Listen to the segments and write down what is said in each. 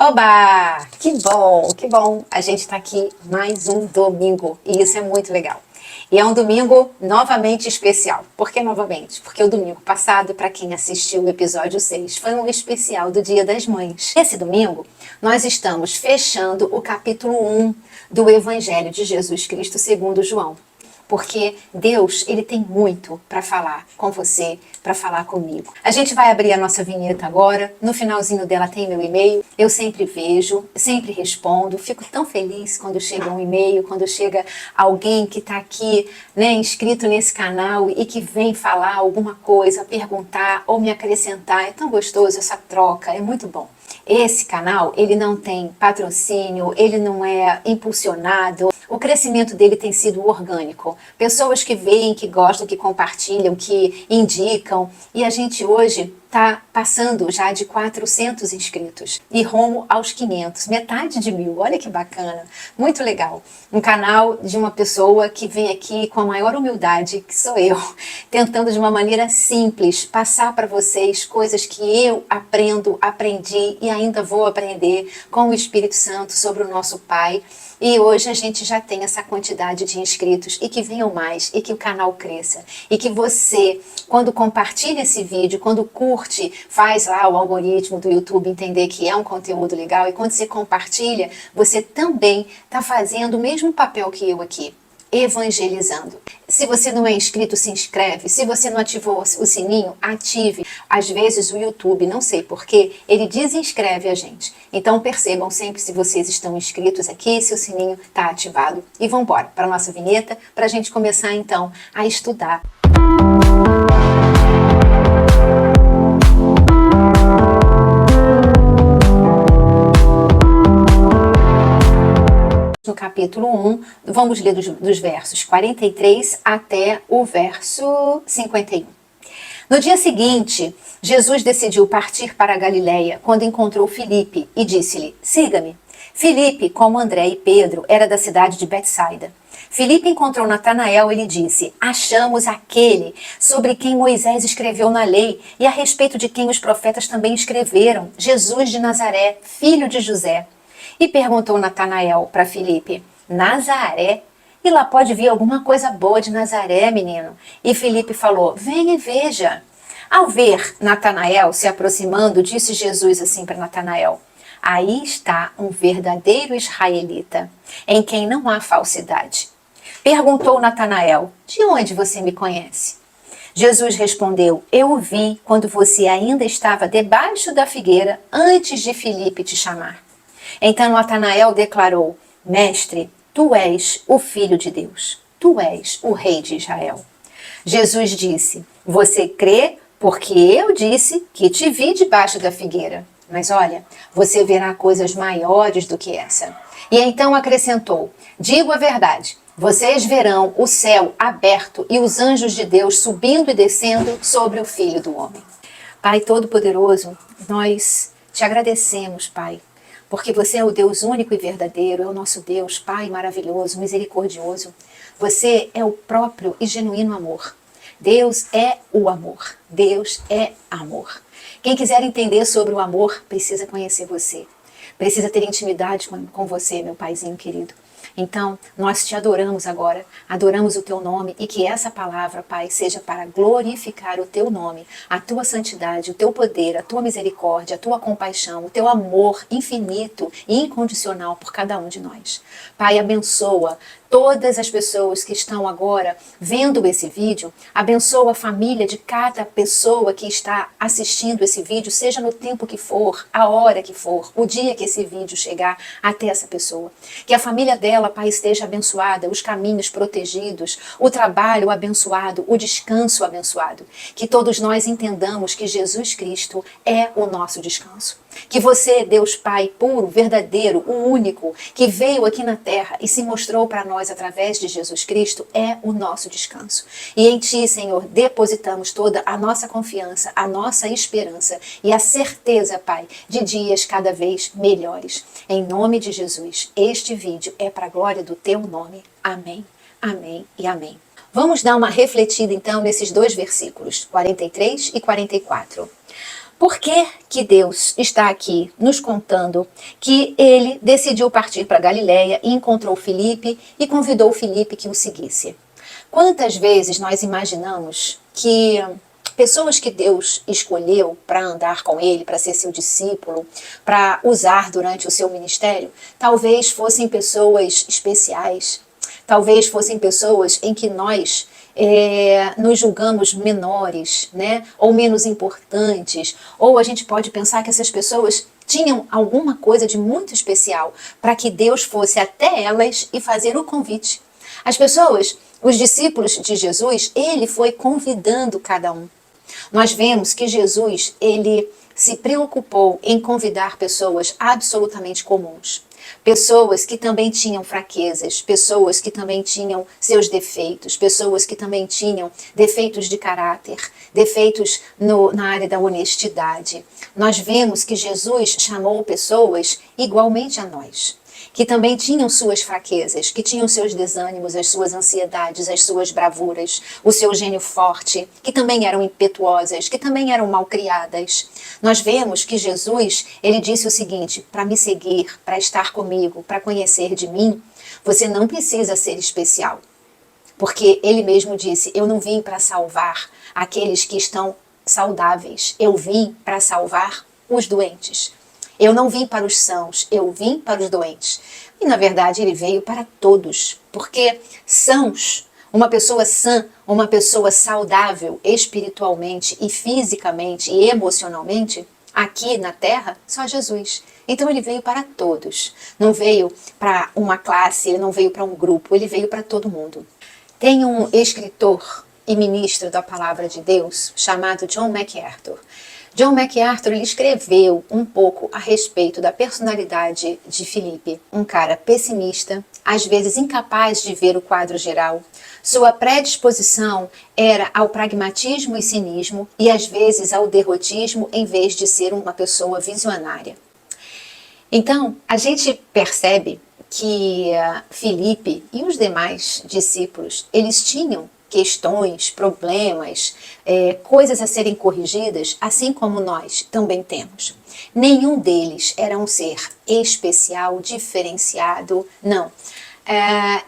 Oba! Que bom! A gente está aqui mais um domingo e isso é muito legal. E é um domingo novamente especial. Por que novamente? Porque o domingo passado, para quem assistiu o episódio 6, foi um especial do Dia das Mães. Esse domingo, nós estamos fechando o capítulo 1 do Evangelho de Jesus Cristo segundo João. Porque Deus, Ele tem muito para falar com você, para falar comigo. A gente vai abrir a nossa vinheta agora. No finalzinho dela tem meu e-mail. Eu sempre vejo, sempre respondo. Fico tão feliz quando chega um e-mail, quando chega alguém que está aqui, inscrito nesse canal e que vem falar alguma coisa, perguntar ou me acrescentar. É tão gostoso essa troca, é muito bom. Esse canal, ele não tem patrocínio, ele não é impulsionado. O crescimento dele tem sido orgânico. Pessoas que veem, que gostam, que compartilham, que indicam. E a gente hoje está passando já de 400 inscritos e rumo aos 500, metade de 1000. Olha que bacana, muito legal. Um canal de uma pessoa que vem aqui com a maior humildade, que sou eu, tentando de uma maneira simples passar para vocês coisas que eu aprendi e ainda vou aprender com o Espírito Santo sobre o nosso Pai. E hoje a gente já tem essa quantidade de inscritos e que venham mais e que o canal cresça. E que você, quando compartilha esse vídeo, quando curte, faz lá o algoritmo do YouTube entender que é um conteúdo legal. E quando você compartilha, você também está fazendo o mesmo papel que eu aqui. Evangelizando. Se você não é inscrito, se inscreve. Se você não ativou o sininho, ative. Às vezes o YouTube, não sei porquê, ele desinscreve a gente. Então percebam sempre se vocês estão inscritos aqui, se o sininho está ativado. E vamos embora para a nossa vinheta, para a gente começar então a estudar. No capítulo 1, vamos ler dos versos 43 até o verso 51. No dia seguinte, Jesus decidiu partir para a Galileia quando encontrou Filipe e disse-lhe: siga-me. Filipe, como André e Pedro, era da cidade de Betsaida. Filipe encontrou Natanael e lhe disse: achamos aquele sobre quem Moisés escreveu na lei e a respeito de quem os profetas também escreveram, Jesus de Nazaré, filho de José. E perguntou Natanael para Filipe: Nazaré? E lá pode vir alguma coisa boa de Nazaré, menino? E Filipe falou: venha e veja. Ao ver Natanael se aproximando, disse Jesus assim para Natanael: aí está um verdadeiro israelita, em quem não há falsidade. Perguntou Natanael: de onde você me conhece? Jesus respondeu: eu o vi quando você ainda estava debaixo da figueira, antes de Filipe te chamar. Então Natanael declarou: mestre, tu és o Filho de Deus, tu és o Rei de Israel. Jesus disse: você crê porque eu disse que te vi debaixo da figueira. Mas olha, você verá coisas maiores do que essa. E então acrescentou: digo a verdade, vocês verão o céu aberto e os anjos de Deus subindo e descendo sobre o Filho do Homem. Pai Todo-Poderoso, nós te agradecemos, Pai, porque você é o Deus único e verdadeiro, é o nosso Deus, Pai maravilhoso, misericordioso. Você é o próprio e genuíno amor. Deus é o amor. Deus é amor. Quem quiser entender sobre o amor, precisa conhecer você. Precisa ter intimidade com você, meu Paizinho querido. Então, nós te adoramos agora, adoramos o teu nome e que essa palavra, Pai, seja para glorificar o teu nome, a tua santidade, o teu poder, a tua misericórdia, a tua compaixão, o teu amor infinito e incondicional por cada um de nós. Pai, abençoa todas as pessoas que estão agora vendo esse vídeo, abençoa a família de cada pessoa que está assistindo esse vídeo, seja no tempo que for, a hora que for, o dia que esse vídeo chegar até essa pessoa. Que a família dela, Pai, esteja abençoada, os caminhos protegidos, o trabalho abençoado, o descanso abençoado. Que todos nós entendamos que Jesus Cristo é o nosso descanso. Que você, Deus Pai puro, verdadeiro, o único, que veio aqui na terra e se mostrou para nós através de Jesus Cristo, é o nosso descanso. E em Ti, Senhor, depositamos toda a nossa confiança, a nossa esperança e a certeza, Pai, de dias cada vez melhores. Em nome de Jesus, este vídeo é para a glória do Teu nome. Amém, amém e amém. Vamos dar uma refletida então nesses dois versículos, 43 e 44. Por que Deus está aqui nos contando que ele decidiu partir para Galiléia e encontrou Filipe e convidou Filipe que o seguisse? Quantas vezes nós imaginamos que pessoas que Deus escolheu para andar com ele, para ser seu discípulo, para usar durante o seu ministério, talvez fossem pessoas especiais, talvez fossem pessoas em que nós nos julgamos menores, né? Ou menos importantes, ou a gente pode pensar que essas pessoas tinham alguma coisa de muito especial para que Deus fosse até elas e fazer o convite. As pessoas, os discípulos de Jesus, ele foi convidando cada um. Nós vemos que Jesus, ele se preocupou em convidar pessoas absolutamente comuns. Pessoas que também tinham fraquezas, pessoas que também tinham seus defeitos, pessoas que também tinham defeitos de caráter, defeitos na área da honestidade. Nós vemos que Jesus chamou pessoas igualmente a nós, que também tinham suas fraquezas, que tinham seus desânimos, as suas ansiedades, as suas bravuras, o seu gênio forte, que também eram impetuosas, que também eram malcriadas. Nós vemos que Jesus, ele disse o seguinte: para me seguir, para estar comigo, para conhecer de mim, você não precisa ser especial. Porque ele mesmo disse: eu não vim para salvar aqueles que estão saudáveis, eu vim para salvar os doentes. Eu não vim para os sãos, eu vim para os doentes. E na verdade ele veio para todos, porque sãos, uma pessoa sã, uma pessoa saudável espiritualmente e fisicamente e emocionalmente, aqui na Terra, só Jesus. Então ele veio para todos, não veio para uma classe, ele não veio para um grupo, ele veio para todo mundo. Tem um escritor e ministro da Palavra de Deus chamado John MacArthur. John MacArthur ele escreveu um pouco a respeito da personalidade de Filipe, um cara pessimista, às vezes incapaz de ver o quadro geral. Sua predisposição era ao pragmatismo e cinismo e às vezes ao derrotismo em vez de ser uma pessoa visionária. Então, a gente percebe que Filipe e os demais discípulos, eles tinham questões, problemas, coisas a serem corrigidas, assim como nós também temos. Nenhum deles era um ser especial, diferenciado, não.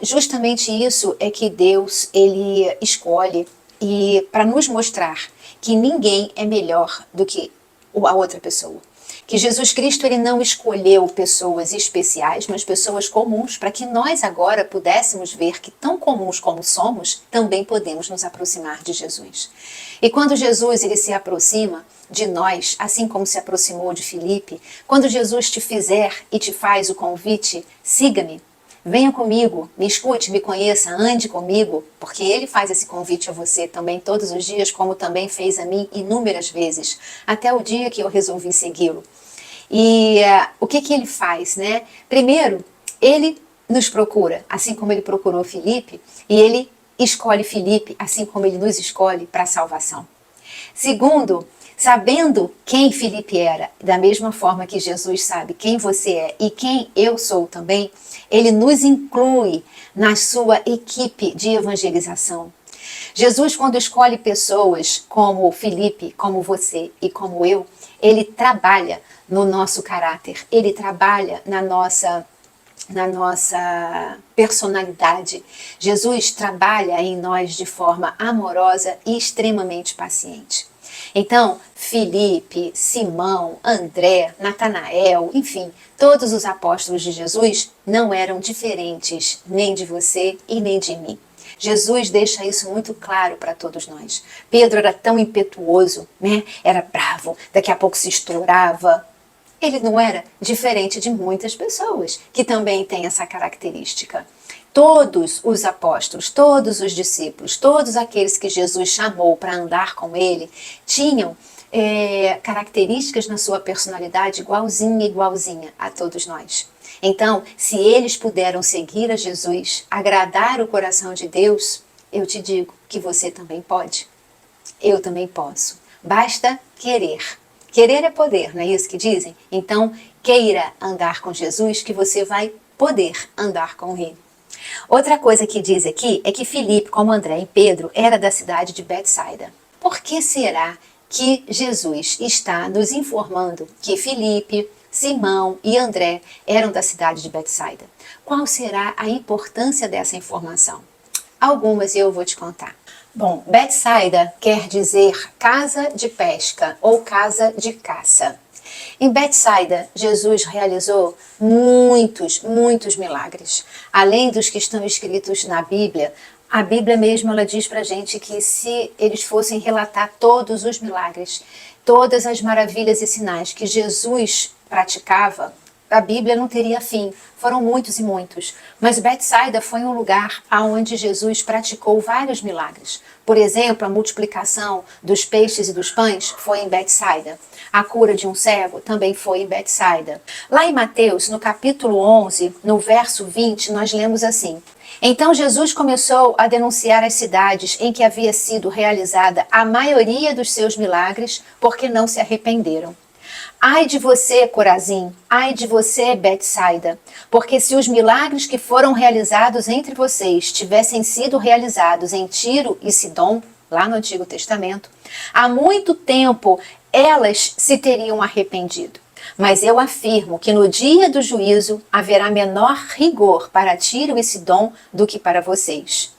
Justamente isso é que Deus ele escolhe e para nos mostrar que ninguém é melhor do que a outra pessoa. Que Jesus Cristo ele não escolheu pessoas especiais, mas pessoas comuns, para que nós agora pudéssemos ver que tão comuns como somos, também podemos nos aproximar de Jesus. E quando Jesus ele se aproxima de nós, assim como se aproximou de Filipe, quando Jesus te fizer e te faz o convite, siga-me, venha comigo, me escute, me conheça, ande comigo, porque ele faz esse convite a você também todos os dias, como também fez a mim inúmeras vezes, até o dia que eu resolvi segui-lo. E o que ele faz, né? Primeiro, ele nos procura, assim como ele procurou Filipe, e ele escolhe Filipe, assim como ele nos escolhe para a salvação. Segundo, sabendo quem Filipe era, da mesma forma que Jesus sabe quem você é e quem eu sou também, ele nos inclui na sua equipe de evangelização. Jesus, quando escolhe pessoas como Filipe, como você e como eu, ele trabalha no nosso caráter, ele trabalha na nossa personalidade. Jesus trabalha em nós de forma amorosa e extremamente paciente. Então, Filipe, Simão, André, Natanael, enfim, todos os apóstolos de Jesus não eram diferentes nem de você e nem de mim. Jesus deixa isso muito claro para todos nós. Pedro era tão impetuoso, né? Era bravo, daqui a pouco se estourava. Ele não era diferente de muitas pessoas que também têm essa característica. Todos os apóstolos, todos os discípulos, todos aqueles que Jesus chamou para andar com ele, tinham características na sua personalidade igualzinha a todos nós. Então, se eles puderam seguir a Jesus, agradar o coração de Deus, eu te digo que você também pode. Eu também posso. Basta querer. Querer é poder, não é isso que dizem? Então, queira andar com Jesus que você vai poder andar com ele. Outra coisa que diz aqui é que Filipe, como André e Pedro, era da cidade de Betsaida. Por que será que Jesus está nos informando que Filipe, Simão e André eram da cidade de Betsaida. Qual será a importância dessa informação? Algumas eu vou te contar. Bom, Betsaida quer dizer casa de pesca ou casa de caça. Em Betsaida, Jesus realizou muitos milagres. Além dos que estão escritos na Bíblia, a Bíblia mesmo ela diz pra gente que se eles fossem relatar todos os milagres, todas as maravilhas e sinais que Jesus praticava, a Bíblia não teria fim. Foram muitos e muitos. Mas Betsaida foi um lugar onde Jesus praticou vários milagres. Por exemplo, a multiplicação dos peixes e dos pães foi em Betsaida. A cura de um cego também foi em Betsaida. Lá em Mateus, no capítulo 11, no verso 20, nós lemos assim: Então Jesus começou a denunciar as cidades em que havia sido realizada a maioria dos seus milagres, porque não se arrependeram. Ai de você, Corazim, ai de você, Betsaida, porque se os milagres que foram realizados entre vocês tivessem sido realizados em Tiro e Sidom, lá no Antigo Testamento, há muito tempo elas se teriam arrependido. Mas eu afirmo que no dia do juízo haverá menor rigor para Tiro e Sidom do que para vocês.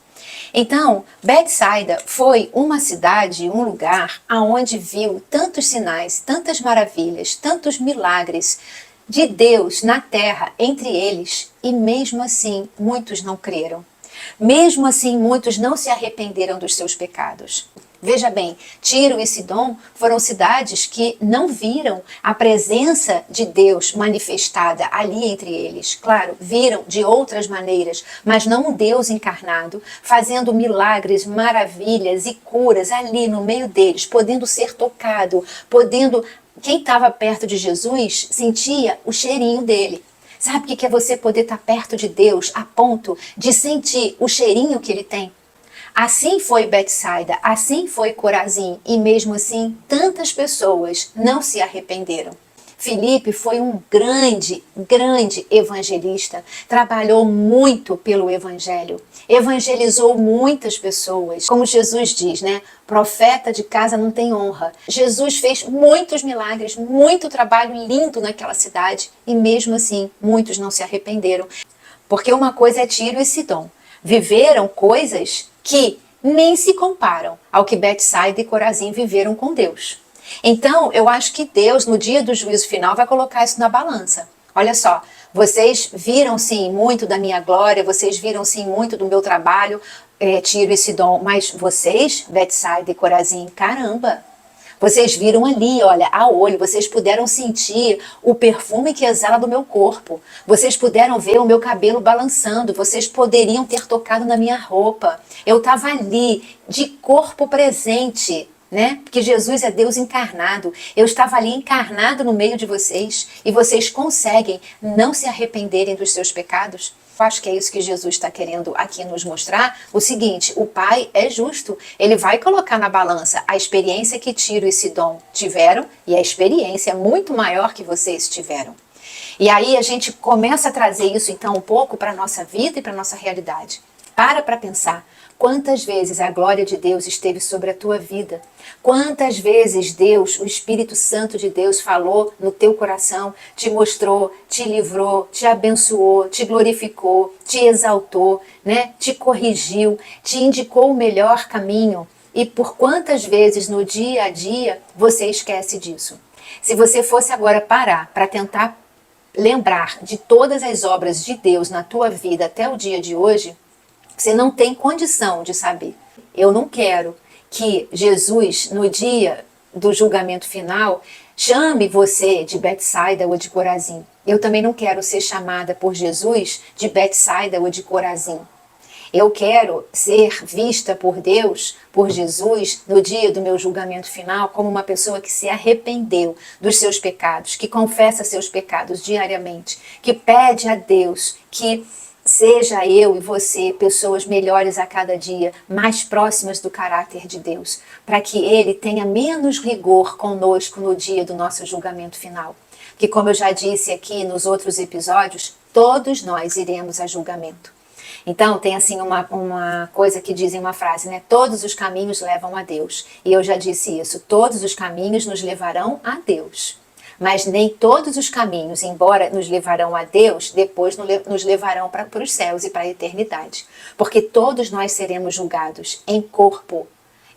Então, Betsaida foi uma cidade, um lugar aonde viu tantos sinais, tantas maravilhas, tantos milagres de Deus na terra entre eles, e mesmo assim muitos não creram. Mesmo assim muitos não se arrependeram dos seus pecados. Veja bem, Tiro e Sidom foram cidades que não viram a presença de Deus manifestada ali entre eles. Claro, viram de outras maneiras, mas não o Deus encarnado, fazendo milagres, maravilhas e curas ali no meio deles, podendo ser tocado, podendo... Quem estava perto de Jesus sentia o cheirinho dele. Sabe o que é você poder estar perto de Deus a ponto de sentir o cheirinho que ele tem? Assim foi Betsaida, assim foi Corazim, e mesmo assim tantas pessoas não se arrependeram. Filipe foi um grande evangelista, trabalhou muito pelo evangelho, evangelizou muitas pessoas. Como Jesus diz, né? Profeta de casa não tem honra. Jesus fez muitos milagres, muito trabalho lindo naquela cidade, e mesmo assim muitos não se arrependeram. Porque uma coisa é Tiro e Sidom. Viveram coisas que nem se comparam ao que Betsaida e Corazim viveram com Deus. Então, eu acho que Deus, no dia do juízo final, vai colocar isso na balança. Olha só, vocês viram sim muito da minha glória, vocês viram sim muito do meu trabalho, Tiro e Sidom, mas vocês, Betsaida e Corazim, caramba! Vocês viram ali, olha, a olho, vocês puderam sentir o perfume que exala do meu corpo. Vocês puderam ver o meu cabelo balançando, vocês poderiam ter tocado na minha roupa. Eu estava ali, de corpo presente, né? Porque Jesus é Deus encarnado. Eu estava ali encarnado no meio de vocês e vocês conseguem não se arrependerem dos seus pecados? Eu acho que é isso que Jesus está querendo aqui nos mostrar. O seguinte, o Pai é justo. Ele vai colocar na balança a experiência que Tiro e Sidom tiveram e a experiência muito maior que vocês tiveram. E aí a gente começa a trazer isso então um pouco para a nossa vida e para a nossa realidade. Para pensar. Quantas vezes a glória de Deus esteve sobre a tua vida? Quantas vezes Deus, o Espírito Santo de Deus, falou no teu coração, te mostrou, te livrou, te abençoou, te glorificou, te exaltou, né? Te corrigiu, te indicou o melhor caminho? E por quantas vezes no dia a dia você esquece disso? Se você fosse agora parar para tentar lembrar de todas as obras de Deus na tua vida até o dia de hoje, você não tem condição de saber. Eu não quero que Jesus, no dia do julgamento final, chame você de Betsaida ou de Corazim. Eu também não quero ser chamada por Jesus de Betsaida ou de Corazim. Eu quero ser vista por Deus, por Jesus, no dia do meu julgamento final, como uma pessoa que se arrependeu dos seus pecados, que confessa seus pecados diariamente, que pede a Deus que seja eu e você pessoas melhores a cada dia, mais próximas do caráter de Deus, para que Ele tenha menos rigor conosco no dia do nosso julgamento final. Que, como eu já disse aqui nos outros episódios, todos nós iremos a julgamento. Então, tem assim uma coisa que dizem uma frase, né? Todos os caminhos levam a Deus. E eu já disse isso, todos os caminhos nos levarão a Deus. Mas nem todos os caminhos, embora nos levarão a Deus, depois nos levarão para os céus e para a eternidade. Porque todos nós seremos julgados em corpo.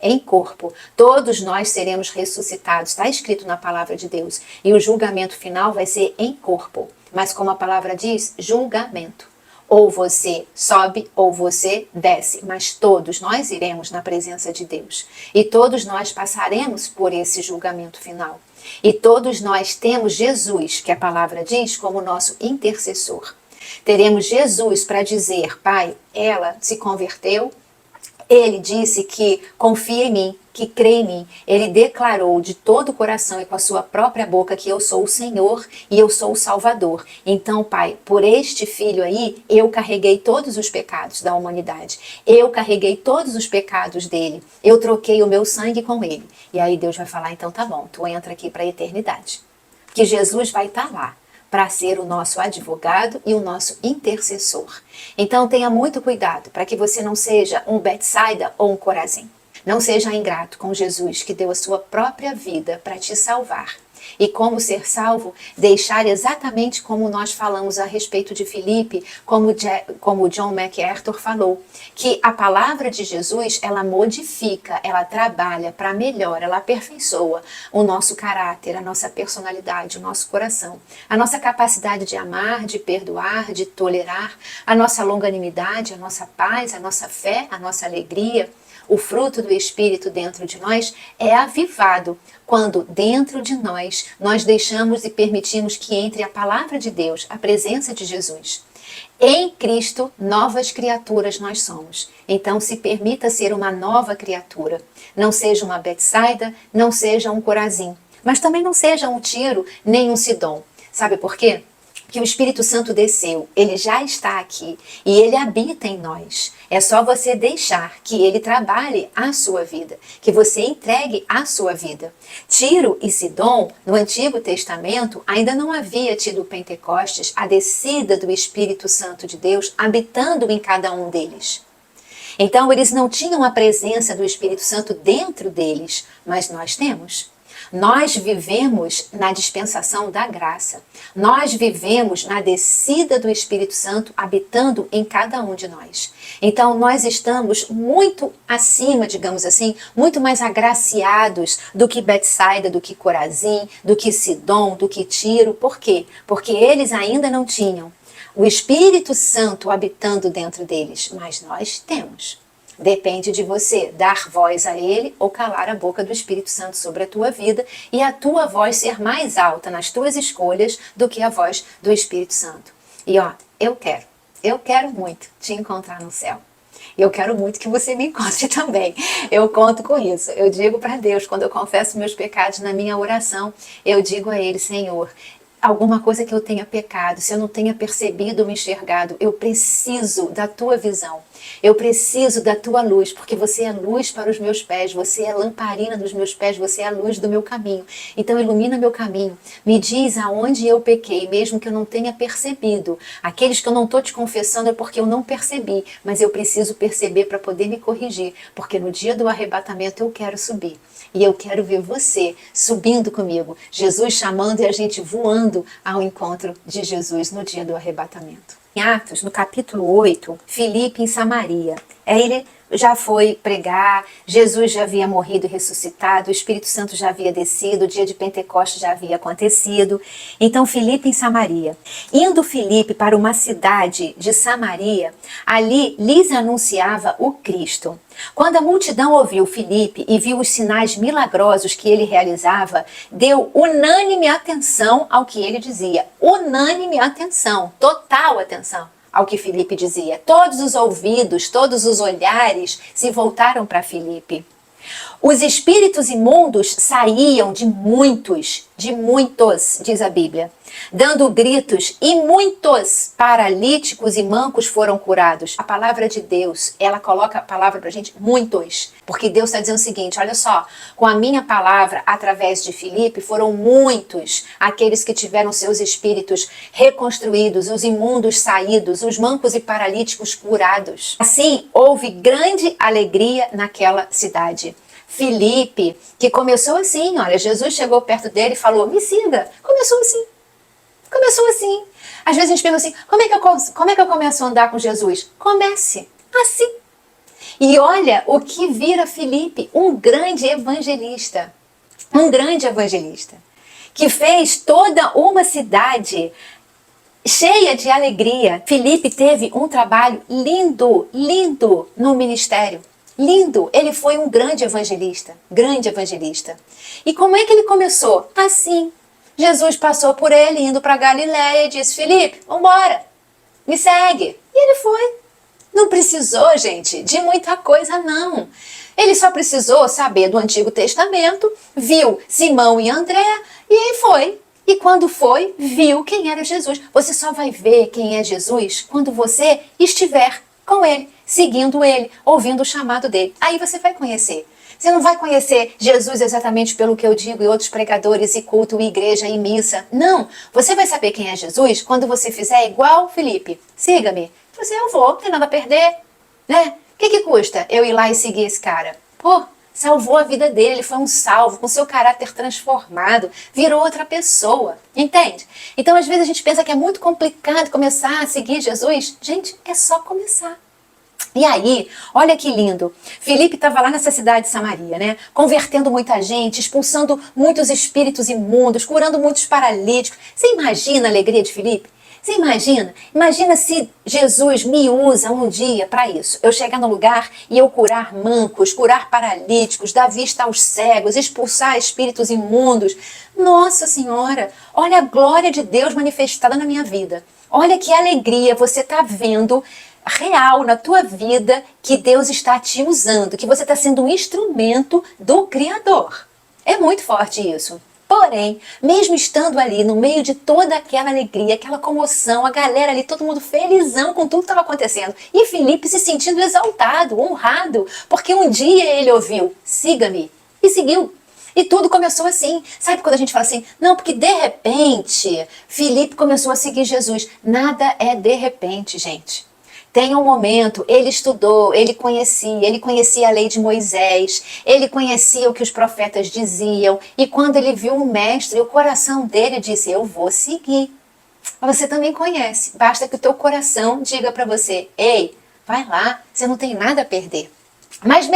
Em corpo. Todos nós seremos ressuscitados. Está escrito na palavra de Deus. E o julgamento final vai ser em corpo. Mas como a palavra diz, julgamento. Ou você sobe ou você desce, mas todos nós iremos na presença de Deus. E todos nós passaremos por esse julgamento final. E todos nós temos Jesus, que a palavra diz, como nosso intercessor. Teremos Jesus para dizer, Pai, ela se converteu. Ele disse que confia em mim, que crê em mim. Ele declarou de todo o coração e com a sua própria boca que eu sou o Senhor e eu sou o Salvador. Então, Pai, por este filho aí, eu carreguei todos os pecados da humanidade. Eu carreguei todos os pecados dele. Eu troquei o meu sangue com ele. E aí Deus vai falar, então tá bom, tu entra aqui para a eternidade. Que Jesus vai estar lá para ser o nosso advogado e o nosso intercessor. Então tenha muito cuidado para que você não seja um Betsaida ou um Corazim. Não seja ingrato com Jesus que deu a sua própria vida para te salvar. E como ser salvo, deixar exatamente como nós falamos a respeito de Filipe, como John MacArthur falou, que a palavra de Jesus, ela modifica, ela trabalha para melhor, ela aperfeiçoa o nosso caráter, a nossa personalidade, o nosso coração, a nossa capacidade de amar, de perdoar, de tolerar, a nossa longanimidade, a nossa paz, a nossa fé, a nossa alegria. O fruto do Espírito dentro de nós é avivado quando dentro de nós deixamos e permitimos que entre a palavra de Deus, a presença de Jesus. Em Cristo, novas criaturas nós somos. Então se permita ser uma nova criatura. Não seja uma Betsaida, não seja um Corazim, mas também não seja um Tiro, nem um Sidom. Sabe por quê? Que o Espírito Santo desceu, ele já está aqui e ele habita em nós. É só você deixar que ele trabalhe a sua vida, que você entregue a sua vida. Tiro e Sidom, no Antigo Testamento, ainda não havia tido Pentecostes, a descida do Espírito Santo de Deus habitando em cada um deles. Então eles não tinham a presença do Espírito Santo dentro deles, mas nós temos. Nós vivemos na dispensação da graça. Nós vivemos na descida do Espírito Santo habitando em cada um de nós. Então nós estamos muito acima, digamos assim, muito mais agraciados do que Betsaida, do que Corazim, do que Sidom, do que Tiro. Por quê? Porque eles ainda não tinham o Espírito Santo habitando dentro deles, mas nós temos. Depende de você dar voz a ele ou calar a boca do Espírito Santo sobre a tua vida e a tua voz ser mais alta nas tuas escolhas do que a voz do Espírito Santo. E ó, eu quero muito te encontrar no céu. Eu quero muito que você me encontre também. Eu conto com isso. Eu digo para Deus, quando eu confesso meus pecados na minha oração, eu digo a Ele, Senhor, alguma coisa que eu tenha pecado, se eu não tenha percebido ou me enxergado, eu preciso da tua visão. Eu preciso da tua luz, porque você é luz para os meus pés, você é lamparina dos meus pés, você é a luz do meu caminho. Então ilumina meu caminho, me diz aonde eu pequei, mesmo que eu não tenha percebido. Aqueles que eu não estou te confessando é porque eu não percebi, mas eu preciso perceber para poder me corrigir, porque no dia do arrebatamento eu quero subir. E eu quero ver você subindo comigo, Jesus chamando e a gente voando ao encontro de Jesus no dia do arrebatamento. Em Atos, no capítulo 8, Filipe em Samaria. Ele já foi pregar, Jesus já havia morrido e ressuscitado, o Espírito Santo já havia descido, o dia de Pentecostes já havia acontecido. Então Filipe em Samaria. Indo Filipe para uma cidade de Samaria, ali lhes anunciava o Cristo. Quando a multidão ouviu Filipe e viu os sinais milagrosos que ele realizava, deu unânime atenção ao que ele dizia. Unânime atenção, total atenção ao que Filipe dizia. Todos os ouvidos, todos os olhares se voltaram para Filipe. Os espíritos imundos saíam de muitos de muitos, diz a Bíblia, dando gritos, e muitos paralíticos e mancos foram curados. A palavra de Deus, ela coloca a palavra pra gente, muitos, porque Deus está dizendo o seguinte, olha só, com a minha palavra, através de Filipe, foram muitos aqueles que tiveram seus espíritos reconstruídos, os imundos saídos, os mancos e paralíticos curados. Assim, houve grande alegria naquela cidade. Filipe, que começou assim, olha, Jesus chegou perto dele e falou, me siga. Começou assim. Começou assim. Às vezes a gente pergunta assim, como é que eu começo a andar com Jesus? Comece assim. E olha o que vira Filipe, um grande evangelista. Um grande evangelista. Que fez toda uma cidade cheia de alegria. Filipe teve um trabalho lindo, lindo no ministério. Lindo, ele foi um grande evangelista, grande evangelista. E como é que ele começou? Assim, Jesus passou por ele indo para Galiléia e disse, Filipe, vambora, me segue. E ele foi. Não precisou, gente, de muita coisa, não. Ele só precisou saber do Antigo Testamento, viu Simão e André e aí foi. E quando foi, viu quem era Jesus. Você só vai ver quem é Jesus quando você estiver com ele, seguindo ele, ouvindo o chamado dele. Aí você vai conhecer. Você não vai conhecer Jesus exatamente pelo que eu digo e outros pregadores e culto e igreja e missa. Não. Você vai saber quem é Jesus quando você fizer igual Filipe. Siga-me. Você, eu vou, não tem nada a perder. Né? O que custa eu ir lá e seguir esse cara? Pô, salvou a vida dele, ele foi um salvo, com seu caráter transformado, virou outra pessoa. Entende? Então, às vezes a gente pensa que é muito complicado começar a seguir Jesus. Gente, é só começar. E aí, olha que lindo, Filipe estava lá nessa cidade de Samaria, né? Convertendo muita gente, expulsando muitos espíritos imundos, curando muitos paralíticos. Você imagina a alegria de Filipe? Você imagina? Imagina se Jesus me usa um dia para isso. Eu chegar no lugar e eu curar mancos, curar paralíticos, dar vista aos cegos, expulsar espíritos imundos. Nossa Senhora, olha a glória de Deus manifestada na minha vida. Olha que alegria você está vendo real na tua vida que Deus está te usando, que você está sendo um instrumento do Criador. É muito forte isso. Porém, mesmo estando ali no meio de toda aquela alegria, aquela comoção, a galera ali, todo mundo felizão com tudo que estava acontecendo, e Filipe se sentindo exaltado, honrado, porque um dia ele ouviu, siga-me, e seguiu. E tudo começou assim. Sabe quando a gente fala assim, não, porque de repente Filipe começou a seguir Jesus. Nada é de repente, gente. Tem um momento, ele estudou, ele conhecia a lei de Moisés, ele conhecia o que os profetas diziam, e quando ele viu o mestre, o coração dele disse, eu vou seguir. Você também conhece, basta que o teu coração diga para você, ei, vai lá, você não tem nada a perder. Mas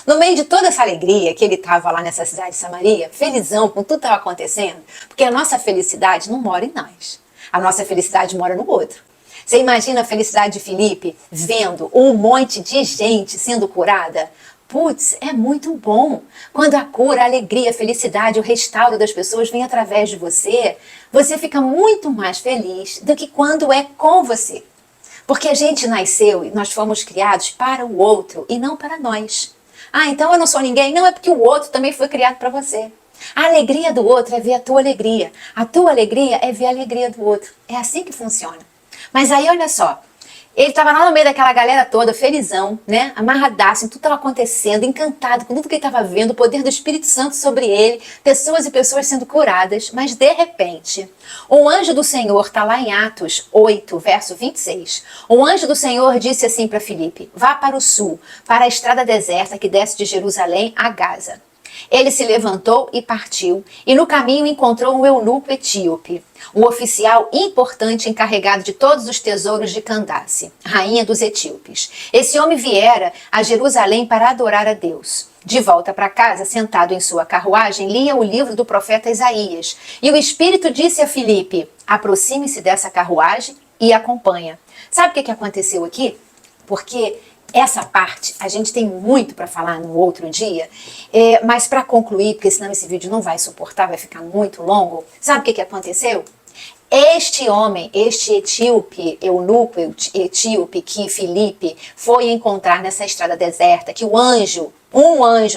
no meio de toda essa alegria que ele estava lá nessa cidade de Samaria, felizão com tudo que estava acontecendo, porque a nossa felicidade não mora em nós, a nossa felicidade mora no outro. Você imagina a felicidade de Filipe vendo um monte de gente sendo curada? Putz, é muito bom. Quando a cura, a alegria, a felicidade, o restauro das pessoas vem através de você, você fica muito mais feliz do que quando é com você. Porque a gente nasceu e nós fomos criados para o outro e não para nós. Ah, então eu não sou ninguém? Não, é porque o outro também foi criado para você. A alegria do outro é ver a tua alegria. A tua alegria é ver a alegria do outro. É assim que funciona. Mas aí, olha só, ele estava lá no meio daquela galera toda, felizão, né? Amarradaço, tudo estava acontecendo, encantado com tudo que ele estava vendo, o poder do Espírito Santo sobre ele, pessoas e pessoas sendo curadas, mas de repente, um anjo do Senhor, está lá em Atos 8, verso 26, um anjo do Senhor disse assim para Filipe, vá para o sul, para a estrada deserta que desce de Jerusalém a Gaza. Ele se levantou e partiu, e no caminho encontrou um eunuco etíope, um oficial importante encarregado de todos os tesouros de Candace, rainha dos etíopes. Esse homem viera a Jerusalém para adorar a Deus. De volta para casa, sentado em sua carruagem, lia o livro do profeta Isaías. E o Espírito disse a Filipe, aproxime-se dessa carruagem e acompanha. Sabe o que aconteceu aqui? Porque essa parte a gente tem muito para falar no outro dia, mas para concluir, porque senão esse vídeo não vai suportar, vai ficar muito longo, sabe o que aconteceu? Este homem, este etíope, eunuco etíope que Filipe foi encontrar nessa estrada deserta, que um anjo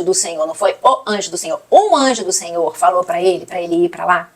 do Senhor, não foi o anjo do Senhor, um anjo do Senhor falou para ele ir para lá.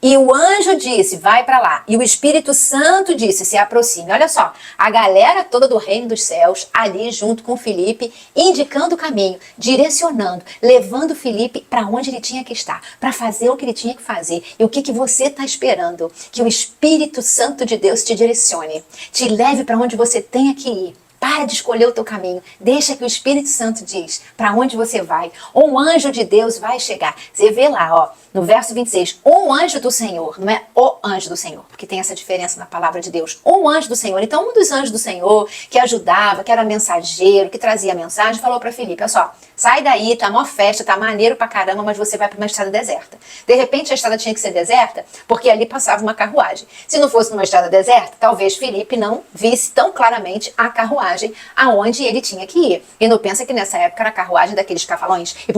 E o anjo disse, vai para lá. E o Espírito Santo disse, se aproxime. Olha só, a galera toda do reino dos céus, ali junto com Filipe, indicando o caminho, direcionando, levando Filipe para onde ele tinha que estar, para fazer o que ele tinha que fazer. E o que você está esperando? Que o Espírito Santo de Deus te direcione, te leve para onde você tenha que ir. Para de escolher o teu caminho. Deixa que o Espírito Santo diz para onde você vai. Um anjo de Deus vai chegar. Você vê lá, ó, no verso 26. Um anjo do Senhor. Não é o anjo do Senhor, porque tem essa diferença na palavra de Deus. Um anjo do Senhor. Então, um dos anjos do Senhor que ajudava, que era mensageiro, que trazia a mensagem, falou para Filipe, olha só, sai daí, tá mó festa, tá maneiro pra caramba, mas você vai para uma estrada deserta. De repente, a estrada tinha que ser deserta, porque ali passava uma carruagem. Se não fosse numa estrada deserta, talvez Filipe não visse tão claramente a carruagem aonde ele tinha que ir. E não pensa que nessa época era a carruagem daqueles cafalões e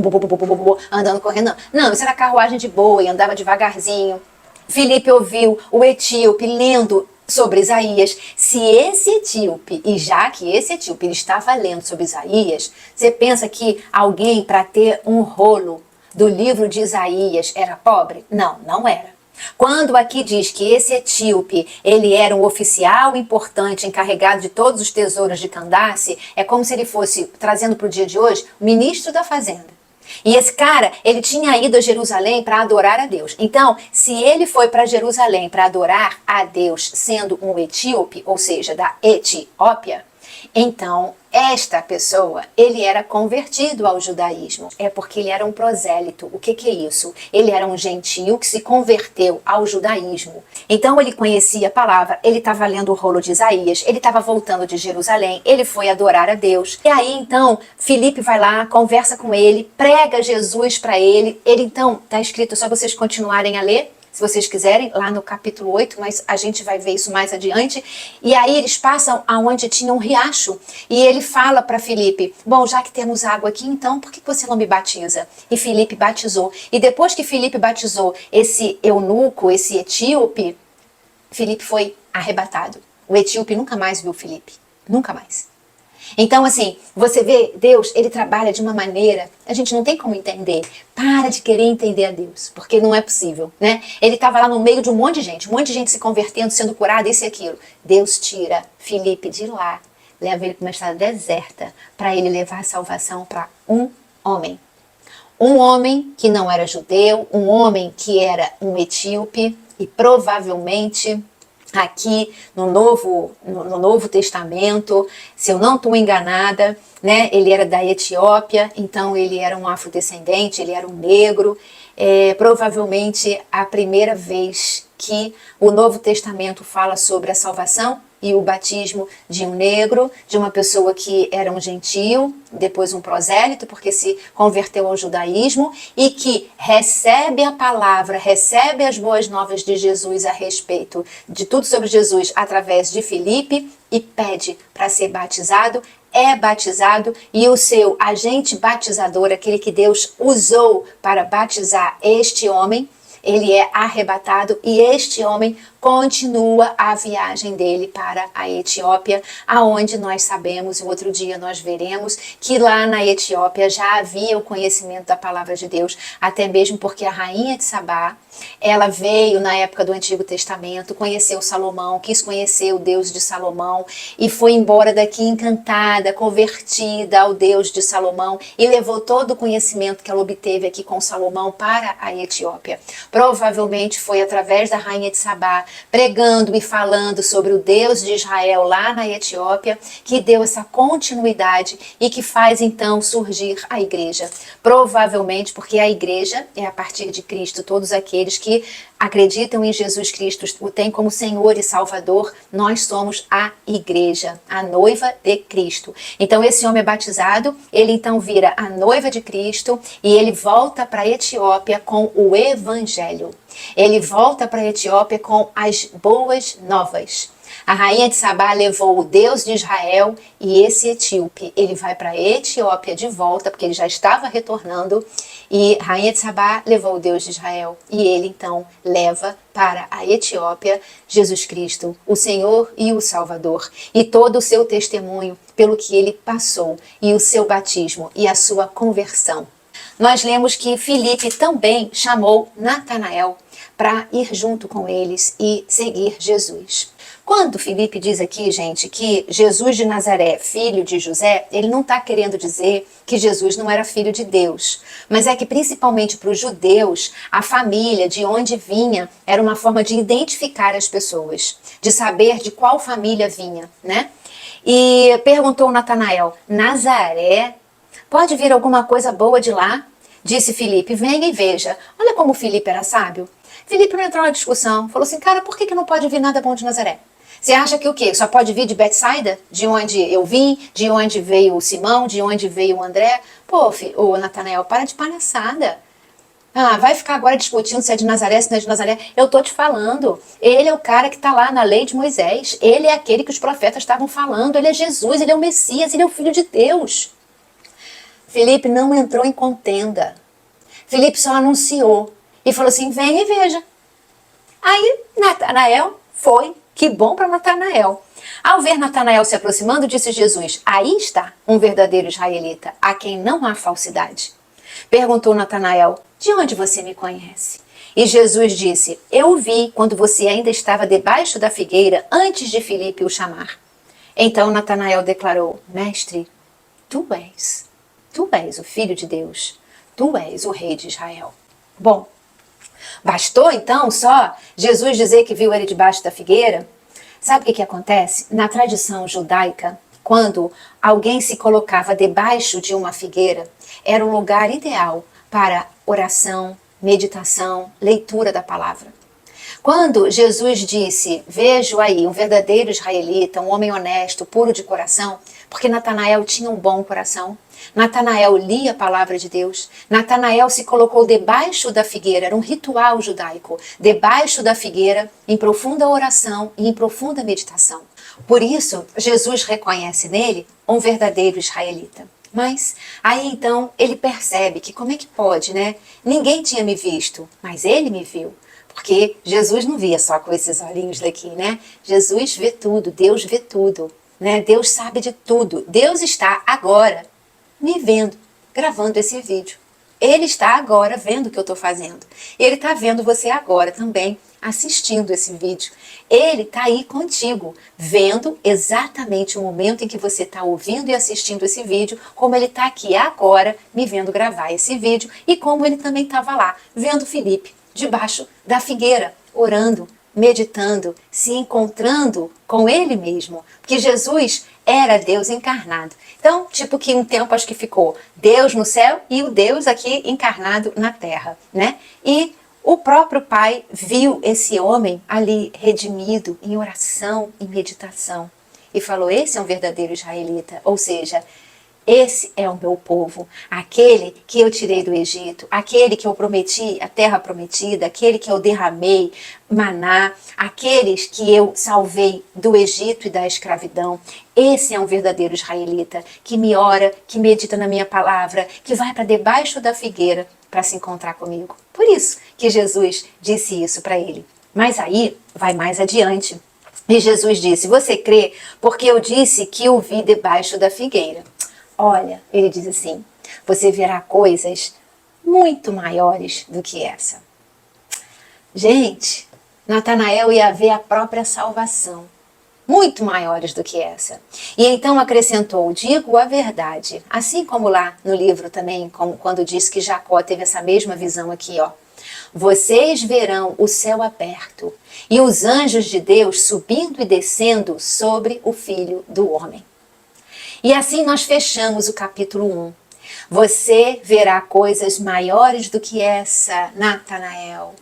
andando correndo. Não, isso era carruagem de boa e andava devagarzinho. Filipe ouviu o etíope lendo sobre Isaías. Se esse etíope, e já que esse etíope ele estava lendo sobre Isaías, você pensa que alguém para ter um rolo do livro de Isaías era pobre? Não, não era. Quando aqui diz que esse etíope, ele era um oficial importante, encarregado de todos os tesouros de Candace, é como se ele fosse, trazendo para o dia de hoje, ministro da fazenda. E esse cara, ele tinha ido a Jerusalém para adorar a Deus. Então, se ele foi para Jerusalém para adorar a Deus sendo um etíope, ou seja, da Etiópia, então esta pessoa, ele era convertido ao judaísmo. É porque ele era um prosélito. O que é isso? Ele era um gentio que se converteu ao judaísmo. Então ele conhecia a palavra, ele estava lendo o rolo de Isaías, ele estava voltando de Jerusalém, ele foi adorar a Deus. E aí então, Filipe vai lá, conversa com ele, prega Jesus para ele. Ele então, está escrito, só vocês continuarem a ler, se vocês quiserem, lá no capítulo 8, mas a gente vai ver isso mais adiante. E aí eles passam aonde tinha um riacho. E ele fala para Filipe, bom, já que temos água aqui, então por que você não me batiza? E Filipe batizou. E depois que Filipe batizou esse eunuco, esse etíope, Filipe foi arrebatado. O etíope nunca mais viu Filipe. Nunca mais. Então, assim, você vê, Deus, ele trabalha de uma maneira, a gente não tem como entender. Para de querer entender a Deus, porque não é possível, né? Ele estava lá no meio de um monte de gente se convertendo, sendo curado, isso e aquilo. Deus tira Filipe de lá, leva ele para uma estrada deserta, para ele levar a salvação para um homem. Um homem que não era judeu, um homem que era um etíope, e provavelmente aqui no Novo Testamento, se eu não estou enganada, né, ele era da Etiópia, então ele era um afrodescendente, ele era um negro. Provavelmente a primeira vez que o Novo Testamento fala sobre a salvação e o batismo de um negro, de uma pessoa que era um gentio, depois um prosélito, porque se converteu ao judaísmo, e que recebe a palavra, recebe as boas novas de Jesus a respeito de tudo sobre Jesus através de Filipe e pede para ser batizado, é batizado, e o seu agente batizador, aquele que Deus usou para batizar este homem, ele é arrebatado e este homem continua a viagem dele para a Etiópia, aonde nós sabemos, e outro dia nós veremos, que lá na Etiópia já havia o conhecimento da palavra de Deus, até mesmo porque a rainha de Sabá, ela veio na época do Antigo Testamento, conheceu Salomão, quis conhecer o Deus de Salomão e foi embora daqui encantada, convertida ao Deus de Salomão e levou todo o conhecimento que ela obteve aqui com Salomão para a Etiópia. Provavelmente foi através da rainha de Sabá, pregando e falando sobre o Deus de Israel lá na Etiópia, que deu essa continuidade e que faz então surgir a igreja. Provavelmente porque a igreja é a partir de Cristo, todos aqueles que acreditam em Jesus Cristo, o tem como Senhor e Salvador, nós somos a igreja, a noiva de Cristo. Então esse homem é batizado, ele então vira a noiva de Cristo e ele volta para a Etiópia com o evangelho. Ele volta para a Etiópia com as boas novas. A rainha de Sabá levou o Deus de Israel e esse etíope, ele vai para a Etiópia de volta, porque ele já estava retornando, e a rainha de Sabá levou o Deus de Israel e ele então leva para a Etiópia Jesus Cristo, o Senhor e o Salvador, e todo o seu testemunho pelo que ele passou, e o seu batismo e a sua conversão. nós lemos que Filipe também chamou Natanael para ir junto com eles e seguir Jesus. Quando Filipe diz aqui, gente, que Jesus de Nazaré, filho de José, ele não está querendo dizer que Jesus não era filho de Deus, mas é que principalmente para os judeus, a família, de onde vinha, era uma forma de identificar as pessoas, de saber de qual família vinha, né? E perguntou Natanael, Nazaré, pode vir alguma coisa boa de lá? Disse Filipe, venha e veja. Olha como Filipe era sábio. Filipe não entrou na discussão, falou assim, cara, por que não pode vir nada bom de Nazaré? Você acha que o quê? Só pode vir de Betsaida? De onde eu vim? De onde veio o Simão? De onde veio o André? Pô, ô Natanael, para de palhaçada. Ah, vai ficar agora discutindo se é de Nazaré, se não é de Nazaré. Eu tô te falando. Ele é o cara que está lá na lei de Moisés. Ele é aquele que os profetas estavam falando. Ele é Jesus, ele é o Messias, ele é o Filho de Deus. Filipe não entrou em contenda. Filipe só anunciou. E falou assim, vem e veja. Aí Natanael foi. Que bom para Natanael. Ao ver Natanael se aproximando, disse Jesus, aí está um verdadeiro israelita, a quem não há falsidade. Perguntou Natanael, de onde você me conhece? E Jesus disse, eu o vi quando você ainda estava debaixo da figueira, antes de Filipe o chamar. Então Natanael declarou, mestre, tu és o Filho de Deus, tu és o Rei de Israel. Bom, bastou então só Jesus dizer que viu ele debaixo da figueira? Sabe o que acontece? Na tradição judaica, quando alguém se colocava debaixo de uma figueira, era o lugar ideal para oração, meditação, leitura da palavra. Quando Jesus disse, vejo aí um verdadeiro israelita, um homem honesto, puro de coração, porque Natanael tinha um bom coração, Natanael lia a palavra de Deus, Natanael se colocou debaixo da figueira, era um ritual judaico, debaixo da figueira, em profunda oração e em profunda meditação. Por isso, Jesus reconhece nele um verdadeiro israelita. Mas aí então ele percebe que como é que pode, né? Ninguém tinha me visto, mas ele me viu. Porque Jesus não via só com esses olhinhos daqui, né? Jesus vê tudo, Deus vê tudo, né? Deus sabe de tudo. Deus está agora me vendo, gravando esse vídeo. Ele está agora vendo o que eu estou fazendo. Ele está vendo você agora também, assistindo esse vídeo. Ele está aí contigo, vendo exatamente o momento em que você está ouvindo e assistindo esse vídeo, como ele está aqui agora, me vendo gravar esse vídeo, e como ele também estava lá, vendo Filipe, debaixo da figueira, orando, meditando, se encontrando com ele mesmo, porque Jesus era Deus encarnado. Então, tipo que um tempo acho que ficou Deus no céu e o Deus aqui encarnado na terra, né? E o próprio Pai viu esse homem ali redimido em oração e meditação e falou, esse é um verdadeiro israelita, ou seja, esse é o meu povo, aquele que eu tirei do Egito, aquele que eu prometi, a terra prometida, aquele que eu derramei maná, aqueles que eu salvei do Egito e da escravidão. Esse é um verdadeiro israelita que me ora, que medita na minha palavra, que vai para debaixo da figueira para se encontrar comigo. Por isso que Jesus disse isso para ele. Mas aí, vai mais adiante. E Jesus disse, você crê porque eu disse que o vi debaixo da figueira. Olha, ele diz assim, você verá coisas muito maiores do que essa. Gente, Natanael ia ver a própria salvação, muito maiores do que essa. E então acrescentou, digo a verdade, assim como lá no livro também, quando diz que Jacó teve essa mesma visão aqui, ó. Vocês verão o céu aberto e os anjos de Deus subindo e descendo sobre o Filho do Homem. E assim nós fechamos o capítulo 1. Você verá coisas maiores do que essa, Natanael.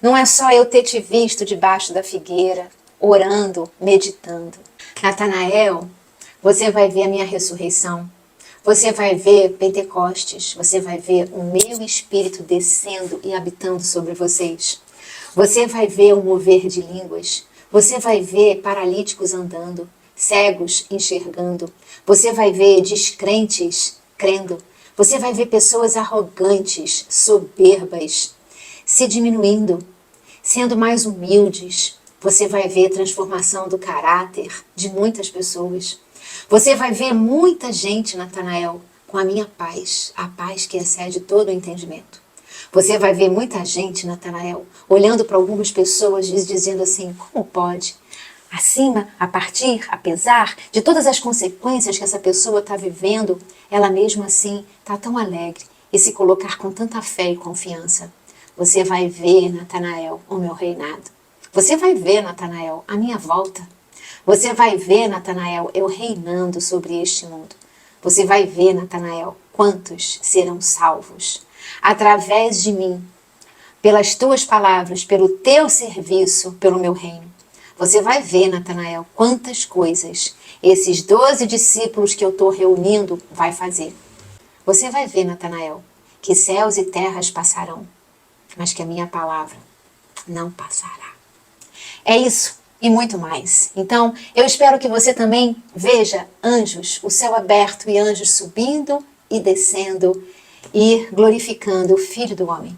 Não é só eu ter te visto debaixo da figueira, orando, meditando. Natanael, você vai ver a minha ressurreição. Você vai ver Pentecostes. Você vai ver o meu Espírito descendo e habitando sobre vocês. Você vai ver o mover de línguas. Você vai ver paralíticos andando, cegos enxergando. Você vai ver descrentes crendo. Você vai ver pessoas arrogantes, soberbas, se diminuindo, sendo mais humildes. Você vai ver transformação do caráter de muitas pessoas. Você vai ver muita gente, Natanael, com a minha paz, a paz que excede todo o entendimento. Você vai ver muita gente, Natanael, olhando para algumas pessoas e dizendo assim, como pode? Acima, a partir, apesar de todas as consequências que essa pessoa está vivendo, ela mesmo assim está tão alegre e se colocar com tanta fé e confiança. Você vai ver, Natanael, o meu reinado. Você vai ver, Natanael, a minha volta. Você vai ver, Natanael, eu reinando sobre este mundo. Você vai ver, Natanael, quantos serão salvos através de mim, pelas tuas palavras, pelo teu serviço, pelo meu reino. Você vai ver, Natanael, quantas coisas esses 12 discípulos que eu estou reunindo vai fazer. Você vai ver, Natanael, que céus e terras passarão, mas que a minha palavra não passará. É isso e muito mais. Então, eu espero que você também veja anjos, o céu aberto e anjos subindo e descendo e glorificando o Filho do Homem.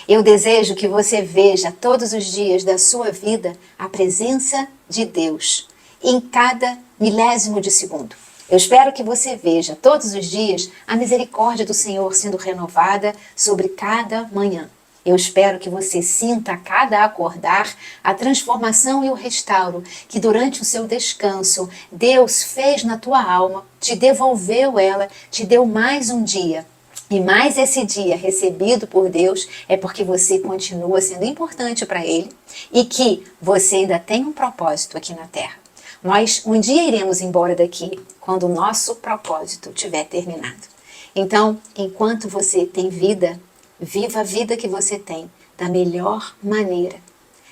Eu desejo que você veja todos os dias da sua vida a presença de Deus em cada milésimo de segundo. Eu espero que você veja todos os dias a misericórdia do Senhor sendo renovada sobre cada manhã. Eu espero que você sinta a cada acordar a transformação e o restauro que durante o seu descanso Deus fez na tua alma, te devolveu ela, te deu mais um dia. E mais esse dia recebido por Deus é porque você continua sendo importante para Ele e que você ainda tem um propósito aqui na Terra. Nós um dia iremos embora daqui quando o nosso propósito tiver terminado. Então, enquanto você tem vida, viva a vida que você tem da melhor maneira,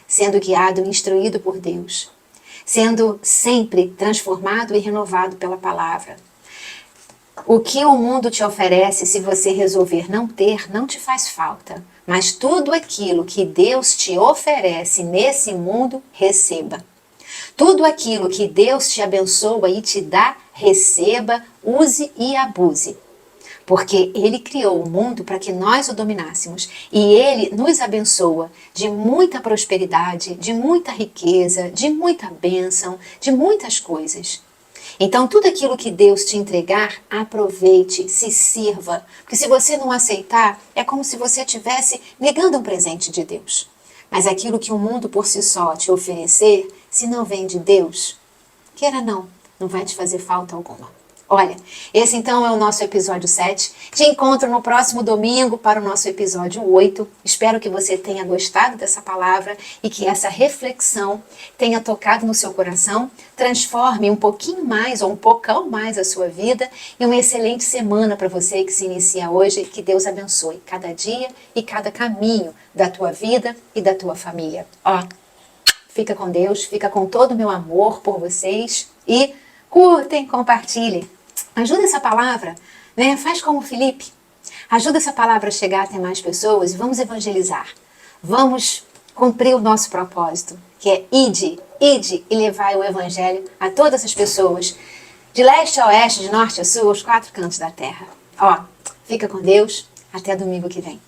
sendo guiado e instruído por Deus, sendo sempre transformado e renovado pela palavra. O que o mundo te oferece, se você resolver não ter, não te faz falta. Mas tudo aquilo que Deus te oferece nesse mundo, receba. Tudo aquilo que Deus te abençoa e te dá, receba, use e abuse. Porque Ele criou o mundo para que nós o dominássemos. E Ele nos abençoa de muita prosperidade, de muita riqueza, de muita bênção, de muitas coisas. Então, tudo aquilo que Deus te entregar, aproveite, se sirva. Porque se você não aceitar, é como se você estivesse negando um presente de Deus. Mas aquilo que o mundo por si só te oferecer, se não vem de Deus, queira não vai te fazer falta alguma. Olha, esse então é o nosso episódio 7. Te encontro no próximo domingo para o nosso episódio 8. Espero que você tenha gostado dessa palavra e que essa reflexão tenha tocado no seu coração, transforme um pouquinho mais ou um pocão mais a sua vida e uma excelente semana para você que se inicia hoje. Que Deus abençoe cada dia e cada caminho da tua vida e da tua família. Ó, fica com Deus, fica com todo o meu amor por vocês e curtem, compartilhem. Ajuda essa palavra, né? Faz como o Felipe. Ajuda essa palavra a chegar até mais pessoas e vamos evangelizar. Vamos cumprir o nosso propósito, que é ide e levai o evangelho a todas as pessoas, de leste a oeste, de norte a sul, aos 4 cantos da terra. Ó, fica com Deus, até domingo que vem.